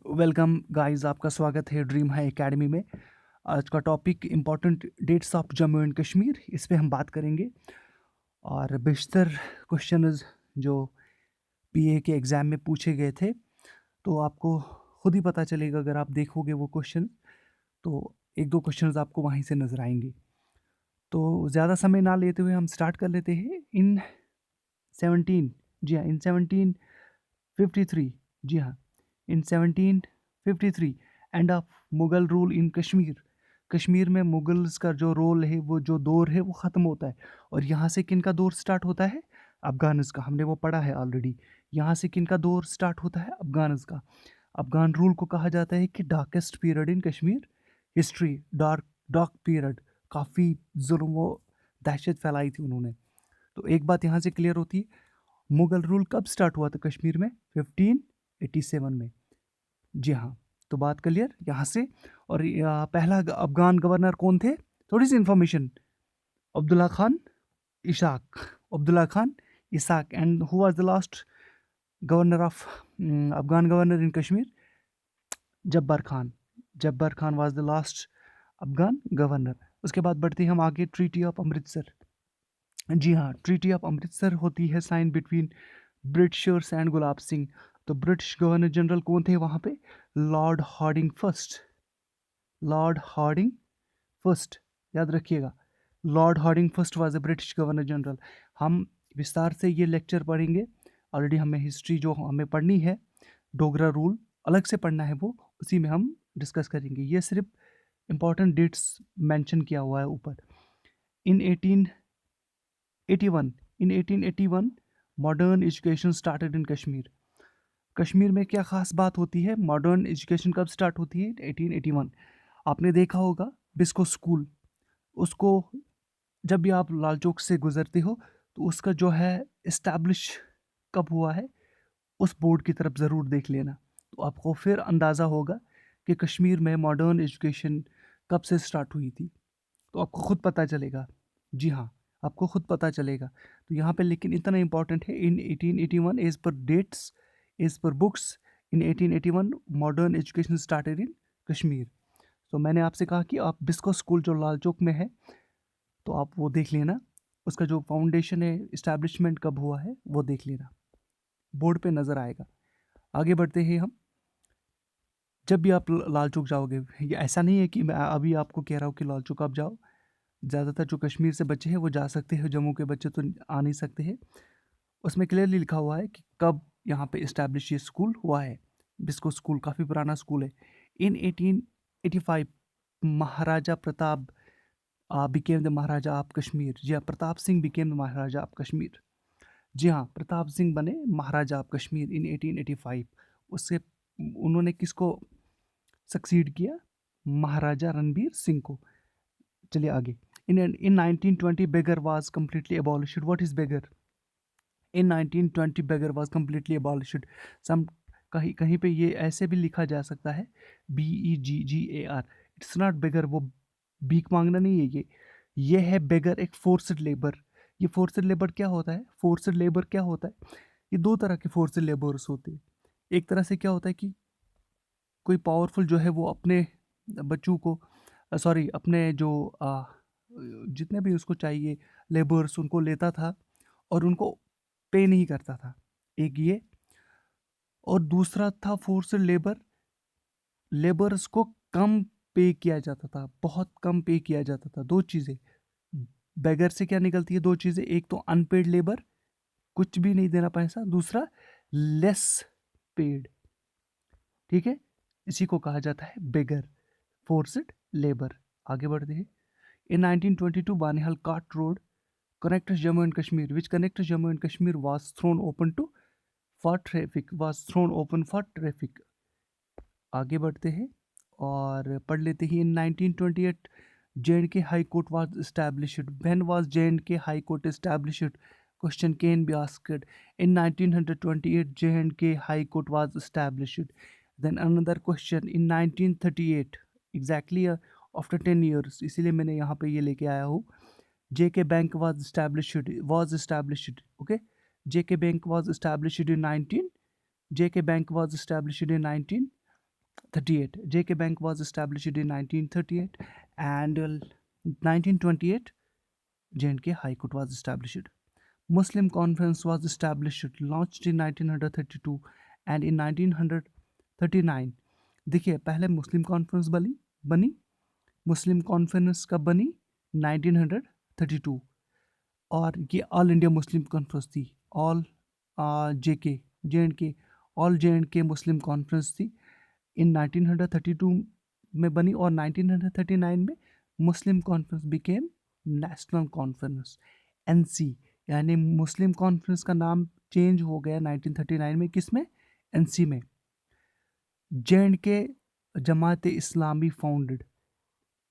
Welcome guys, आपका स्वागत है ड्रीम हाई एकेडमी में। आज का topic important dates of Jammu and Kashmir, इस पे हम बात करेंगे। और बेशतर क्वेश्चंस जो पीए के एग्ज़ाम में पूछे गए थे, तो आपको खुद ही पता चलेगा अगर आप देखोगे वो क्वेश्चन। तो एक दो क्वेश्चंस आपको वहीं से नज़र आएंगे। तो ज़्यादा समय ना लेते हुए हम स्टार्ट कर लेते हैं। इन 17 जी हाँ, इन 1753 जी हाँ, इन 1753 end of Mughal rule in Kashmir. Kashmir में मुगल्स का जो रोल है, वो जो दौर है, वो ख़त्म होता है। और यहाँ से किन का दौर स्टार्ट होता है? अफ़गानिस का। हमने वो पढ़ा है ऑलरेडी। यहाँ से किन का दौर स्टार्ट होता है? अफ़गानिस का। अफ़गान रूल को कहा जाता है कि darkest period in Kashmir history. Dark period, काफ़ी जुल्म व दहशत फैलाई थी उन्होंने। तो एक बात यहाँ से क्लियर होती है, मुगल रूल कब स्टार्ट हुआ था कश्मीर में? 1587 में। जी हाँ, तो बात क्लियर यहाँ से। और पहला अफगान गवर्नर कौन थे? थोड़ी सी information. Abdullah Khan Isaq. Abdullah Khan Isaq. And who was the last governor of Afghan governor in Kashmir? Jabbar Khan. Jabbar Khan was the last Afghan governor. उसके बाद बढ़ते हैं हम आगे। Treaty of Amritsar. जी हाँ, ट्रीटी ऑफ अमृतसर होती है sign between Britishers and Gulab Singh. तो ब्रिटिश गवर्नर जनरल कौन थे वहाँ पे? Lord Hardinge first. Lord Hardinge first, याद रखिएगा। Lord Hardinge first was a British governor general. हम विस्तार से ये लेक्चर पढ़ेंगे। ऑलरेडी हमें हिस्ट्री जो हमें पढ़नी है, डोगरा रूल अलग से पढ़ना है, वो उसी में हम डिस्कस करेंगे। ये सिर्फ इंपॉर्टेंट डेट्स मेंशन किया हुआ है ऊपर। इन 1881 इन 1881 modern education started in Kashmir. Kashmir में क्या खास बात होती है? मॉडर्न एजुकेशन कब स्टार्ट होती है? 1881। आपने देखा होगा बिस्को स्कूल। उसको जब भी आप लाल चौक से गुजरते हो, तो उसका जो है इस्टेब्लिश कब हुआ है, उस बोर्ड की तरफ ज़रूर देख लेना। तो आपको फिर अंदाज़ा होगा कि कश्मीर में मॉडर्न एजुकेशन कब से स्टार्ट हुई थी। तो आपको खुद पता चलेगा। जी हाँ, आपको खुद पता चलेगा। तो यहाँ पे लेकिन इतना इम्पॉर्टेंट है, in 1881 as per dates, as per books, in 1881 modern education started in Kashmir. तो मैंने आपसे कहा कि आप बिस्को स्कूल जो लाल चौक में है, तो आप वो देख लेना। उसका जो फाउंडेशन है, इस्टेब्लिशमेंट कब हुआ है, वो देख लेना, बोर्ड पे नज़र आएगा। आगे बढ़ते हैं हम। जब भी आप लाल चौक जाओगे, ये ऐसा नहीं है कि मैं अभी आपको कह रहा हूँ कि लाल चौक आप जाओ। ज़्यादातर जो कश्मीर से बच्चे हैं वो जा सकते हैं, जम्मू के बच्चे तो आ नहीं सकते हैं। उसमें क्लियरली लिखा हुआ है कि कब यहाँ पे इस्टेब्लिश ये स्कूल हुआ है। बिस्को स्कूल काफ़ी पुराना स्कूल है। In 1885 Maharaja Pratap became the Maharaja of Kashmir. जी हाँ, Pratap Singh became the Maharaja of Kashmir. जी हाँ, प्रताप सिंह बने महाराजा ऑफ कश्मीर इन 1885। उससे उन्होंने किसको सक्सीड किया? महाराजा रणबीर सिंह को। चलिए आगे। In 1920 begar was completely abolished. What is begar? In 1920 begar was completely abolished. सम कहीं कहीं पे ये ऐसे भी लिखा जा सकता है, BEGGAR। इट्स नॉट बेगर, वो भीख मांगना नहीं है ये है बेगर, एक फोर्स्ड लेबर। ये फोर्स्ड लेबर क्या होता है? फोर्स्ड लेबर क्या होता है? ये दो तरह के फोर्स्ड लेबर्स होते हैं। एक तरह से क्या होता है कि कोई पावरफुल जो है वो अपने बच्चों को, सॉरी, अपने जो जितने भी उसको चाहिए लेबर्स, उनको लेता था और उनको पे नहीं करता था। एक ये। और दूसरा था फोर्स्ड लेबर। लेबर्स को कम पे किया जाता था, बहुत कम पे किया जाता था। दो चीज़ें बेगर से क्या निकलती है? दो चीज़ें, एक तो अनपेड लेबर, कुछ भी नहीं देना पैसा। दूसरा लेस पेड। ठीक है, इसी को कहा जाता है बेगर, फोर्स्ड लेबर। आगे बढ़ते हैं। इन 1922 बानिहाल काट road connects Jammu and Kashmir, which connects Jammu and Kashmir was thrown open to for traffic, was thrown open for traffic। आगे बढ़ते हैं और पढ़ लेते हैं। इन 1928 J&K High Court was established। When was J&K High Court established? Question can be asked। In 1928 J&K High Court was established। Then another question, in 1938 exactly, after 10 years, इसीलिए मैंने यहाँ पे ये लेके आया हूँ। JK Bank was established, okay? JK Bank was established in 19 JK Bank was established in 38. JK Bank was established in 1938, and 1928 J&K High Court was established. Muslim Conference was established, launched in 1932, and in 1939 देखिए पहले मुस्लिम conference बनी मुस्लिम conference कब बनी 1932, और ये all India Muslim conference थी। All J and K all J and K Muslim conference थी, in 1932 में बनी, और 1939 में Muslim conference became national conference, NC, यानी मुस्लिम कॉन्फ्रेंस का नाम चेंज हो गया 1939 में, किसमें? एनसी में। जे.एंड.के जमात इस्लामी फाउंडेड,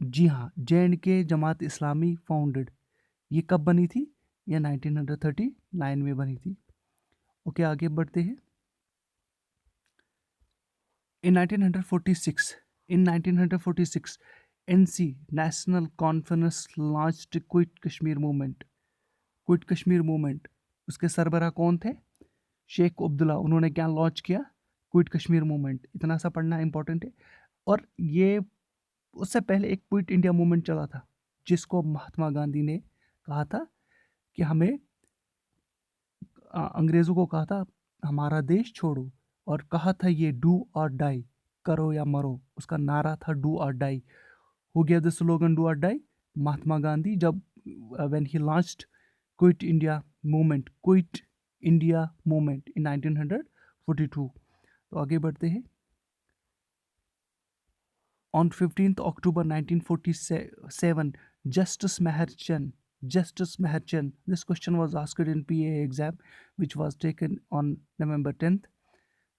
जी हाँ, जे.एंड.के जमात इस्लामी फाउंडेड, ये कब बनी थी? ये 1939 में बनी थी। ओके, आगे बढ़ते हैं। In 1946, NC National Conference launched Quit Kashmir Movement. Quit Kashmir movement, उसके सरबराह कौन थे? शेख अब्दुल्ला। उन्होंने क्या लॉन्च किया? Quit Kashmir movement. इतना सा पढ़ना इंपॉर्टेंट है। और ये उससे पहले एक क्विट इंडिया मूवमेंट चला था, जिसको महात्मा गांधी ने कहा था कि हमें अंग्रेज़ों को कहा था हमारा देश छोड़ो, और कहा था ये डू और डाई, करो या मरो। उसका नारा था do or die. Who gave the slogan do or die? Mahatma Gandhi. जब when he launched Quit India movement in 1942। तो आगे बढ़ते हैं। On 15th October 1947, Justice Meherchand, this question was asked in PA exam, which was taken on November 10th.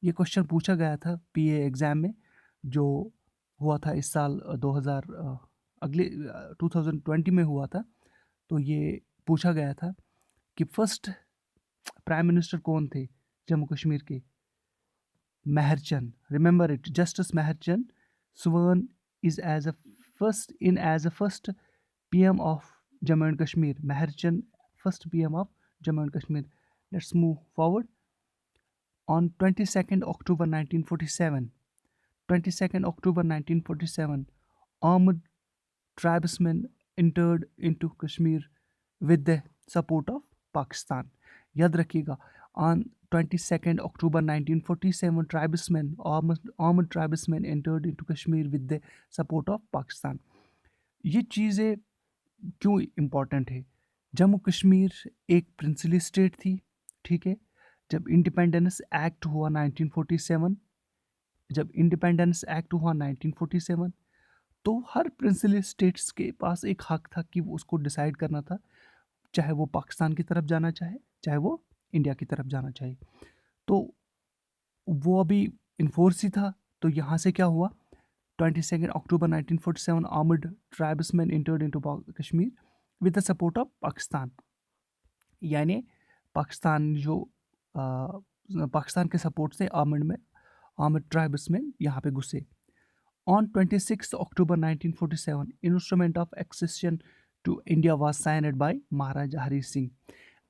ये question पूछा गया था PA exam में, जो हुआ था इस साल 2020 में हुआ था। तो ये पूछा गया था कि फर्स्ट प्राइम मिनिस्टर कौन थे जम्मू कश्मीर के? Meherchand. Remember it, Justice Meherchand sworn is as a first PM of Jammu and Kashmir. Meherchand, first PM of Jammu and Kashmir. Let's move forward. On 22nd October 1947, armed tribesmen entered into Kashmir with the support of Pakistan. याद रखिएगा, on 22nd October 1947, armed tribesmen entered into Kashmir with the support of Pakistan. ये चीज़ें क्यों important है? जम्मू कश्मीर एक princely state थी, ठीक है। जब इंडिपेंडेंस एक्ट हुआ 1947, तो हर प्रिंसली स्टेट्स के पास एक हक था कि वो उसको डिसाइड करना था, चाहे वो पाकिस्तान की तरफ जाना चाहे वो इंडिया की तरफ जाना चाहे। तो वो अभी इन्फोर्स ही था। तो यहाँ से क्या हुआ? 22nd October 1947, armed tribesmen entered into Kashmir with the support of Pakistan. यानी पाकिस्तान के सपोर्ट से आर्मड ट्राइबसमैन यहाँ पे घुसे। On 26th October 1947, instrument of accession to India was signed by महाराजा हरी सिंह।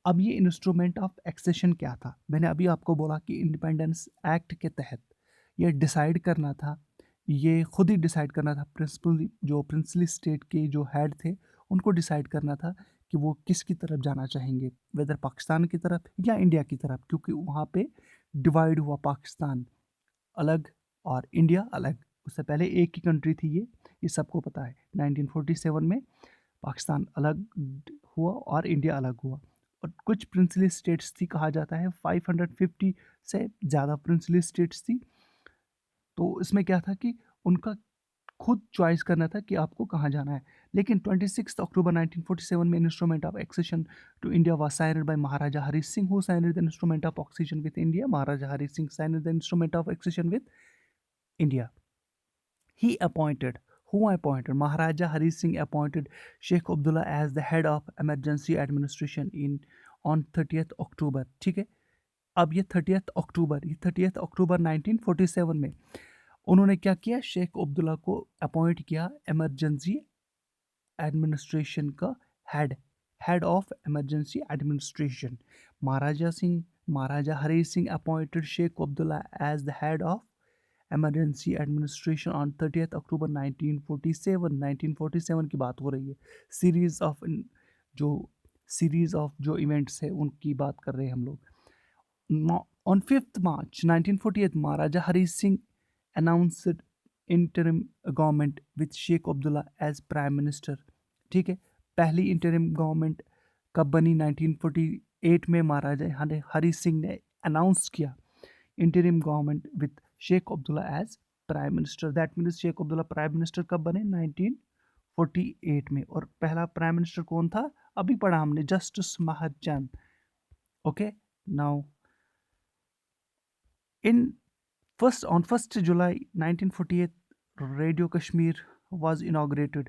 अब ये इंस्ट्रूमेंट ऑफ एक्सेशन क्या था? मैंने अभी आपको बोला कि इंडिपेंडेंस एक्ट के तहत ये डिसाइड करना था, ये खुद ही डिसाइड करना था, प्रिंसली स्टेट के जो हेड थे उनको डिसाइड करना था कि वो किसकी तरफ जाना चाहेंगे, वेदर पाकिस्तान की तरफ या इंडिया की तरफ, क्योंकि वहाँ पे डिवाइड हुआ, पाकिस्तान अलग और इंडिया अलग। उससे पहले एक ही कंट्री थी ये सबको पता है। 1947 में पाकिस्तान अलग हुआ और इंडिया अलग हुआ। और कुछ प्रिंसली स्टेट्स थी, कहा जाता है 550 से ज़्यादा प्रिंसली स्टेट्स थी। तो इसमें क्या था कि उनका खुद चॉइस करना था कि आपको कहाँ जाना है। लेकिन 26 अक्टूबर 1947 में instrument of accession to India was signed by Maharaja Hari Singh. Who signed the instrument of accession with India? Maharaja Hari Singh signed the instrument of accession with India. He appointed, who appointed? Maharaja Hari Singh appointed Sheikh Abdullah as the head of emergency administration on 30th October. ठीक है। अब ये 30th अक्टूबर 1947 में उन्होंने क्या किया? शेख अब्दुल्ला को appoint किया इमरजेंसी एडमिनिस्ट्रेशन का head of emergency administration. Maharaja Hari Singh appointed Sheikh Abdullah as the head of emergency administration on 30th October 1947। 1947 की बात हो रही है। सीरीज ऑफ जो इवेंट्स है उनकी बात कर रहे हैं हम लोग। On 5th March 1948, Maharaja Hari Singh announced interim government with Sheikh Abdullah as prime minister। ठीक है, पहली interim government कब बनी? 1948 में महाराजा हरी सिंह ने अनाउंस किया interim government with Sheikh Abdullah as prime minister। That means Sheikh Abdullah prime minister कब बने? 1948 में। और पहला प्राइम मिनिस्टर कौन था? अभी पढ़ा हमने, justice Meharchand. Okay, now on 1st July 1948, radio Kashmir was inaugurated।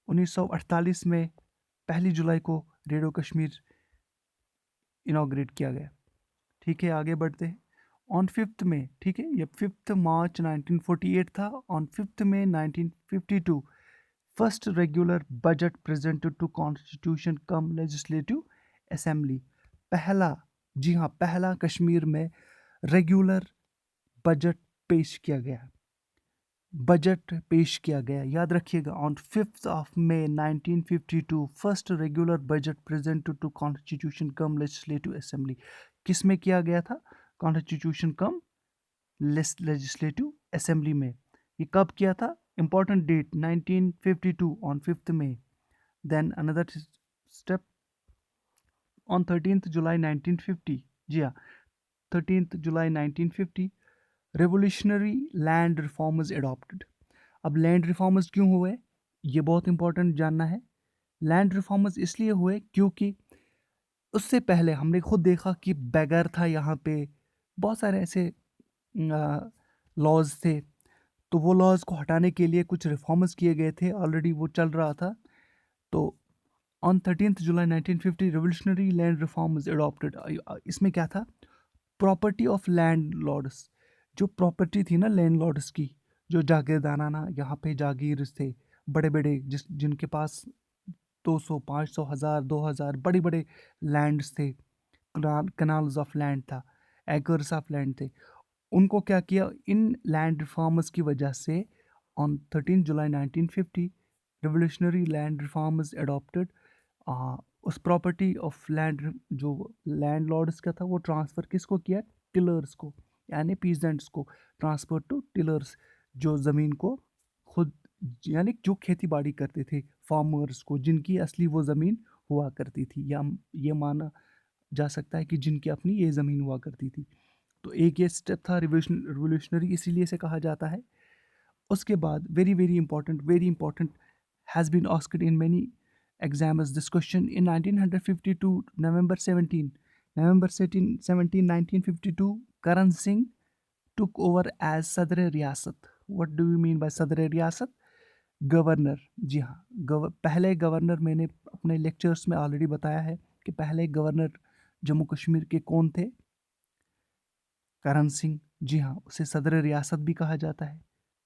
1948 में 1 जुलाई को रेडियो कश्मीर इनाग्रेट किया गया। ठीक है, आगे बढ़ते हैं। ऑन 5th में, ठीक है, ये 5 मार्च 1948 था। On 5 May 1952 first regular budget presented to constitution cum legislative assembly. पहला, जी हाँ, पहला कश्मीर में रेगुलर बजट पेश किया गया। याद रखिएगा। On 5 May 1952 first regular budget presented to constitution cum legislative assembly. किस में किया गया था? कॉन्स्टिट्यूशन कम लेजिस्लेटिव असेंबली में। ये कब किया था? Important date 1952 on 5 May. Then another step on 13 July 1950। जी हाँ, 13 July 1950 revolutionary land reforms adopted. अब लैंड रिफॉर्म्स क्यों हुए, ये बहुत इंपॉर्टेंट जानना है। लैंड रिफॉर्म्स इसलिए हुए क्योंकि उससे पहले हमने खुद देखा कि बैगर था यहाँ पे, बहुत सारे ऐसे लॉज थे, तो वो लॉज को हटाने के लिए कुछ रिफॉर्म्स किए गए थे, ऑलरेडी वो चल रहा था। तो on 13 July 1950 revolutionary land reforms adopted. इसमें क्या था? प्रॉपर्टी ऑफ लैंड लॉर्ड्स, जो प्रॉपर्टी थी ना लैंड लॉर्ड्स की, जो जागीरदाना ना यहाँ पे जागीर थे, बड़े बड़े जिनके पास 200, 500, 1000, 2000 बड़े बड़े लैंड्स थे, कनाल्स ऑफ लैंड था, एकर्स ऑफ लैंड थे। उनको क्या किया? इन लैंड रिफॉर्म्स की वजह से on 13 July 1950 revolutionary land reforms adopted. उस प्रॉपर्टी ऑफ लैंड जो लैंड लॉर्ड्स का था वो ट्रांसफ़र किसको किया? टिलर्स को, यानी पीजेंट्स को ट्रांसफ़र टू टिलर्स, जो ज़मीन को खुद, यानी जो खेती बाड़ी करते थे, फार्मर्स को, जिनकी असली वो ज़मीन हुआ करती थी, या ये माना जा सकता है कि जिनकी अपनी ये ज़मीन हुआ करती थी। तो एक ये स्टेप था रिवोल्यूशनरी, इसीलिए से कहा जाता है। उसके बाद very very important has been asked in many exams this question in 1952 November 17 1952 Karan Singh took over as Sadar Riyasat. What do you mean by Sadar Riyasat? Governor. जी हाँ, पहले गवर्नर, मैंने अपने लेक्चर्स में ऑलरेडी बताया है कि पहले गवर्नर जम्मू कश्मीर के कौन थे? करण सिंह। जी हाँ, उसे सदर रियासत भी कहा जाता है।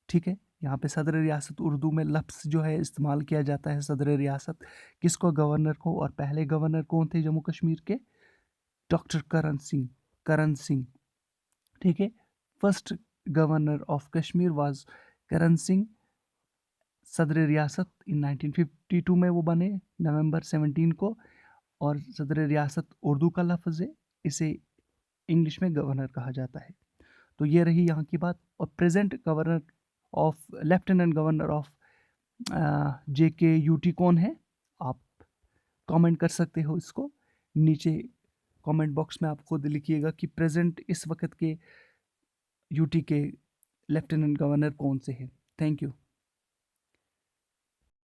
ठीक है, यहाँ पे सदर रियासत उर्दू में लफ्ज़ जो है इस्तेमाल किया जाता है, सदर रियासत किसको? गवर्नर को। और पहले गवर्नर कौन थे जम्मू कश्मीर के? डॉक्टर करण सिंह। ठीक है, first governor of Kashmir was Karan Singh. सदर रियासत इन 1952 में वो बने, नवंबर 17 को। और सदर रियासत उर्दू का लफ्ज़ है, इसे इंग्लिश में गवर्नर कहा जाता है। तो ये रही यहाँ की बात। और present governor of, lieutenant governor of JKUT कौन है? आप कमेंट कर सकते हो इसको नीचे कमेंट बॉक्स में। आप खुद लिखिएगा कि प्रेजेंट इस वक्त के यूटी के लेफ्टिनेंट गवर्नर कौन से हैं। Thank you.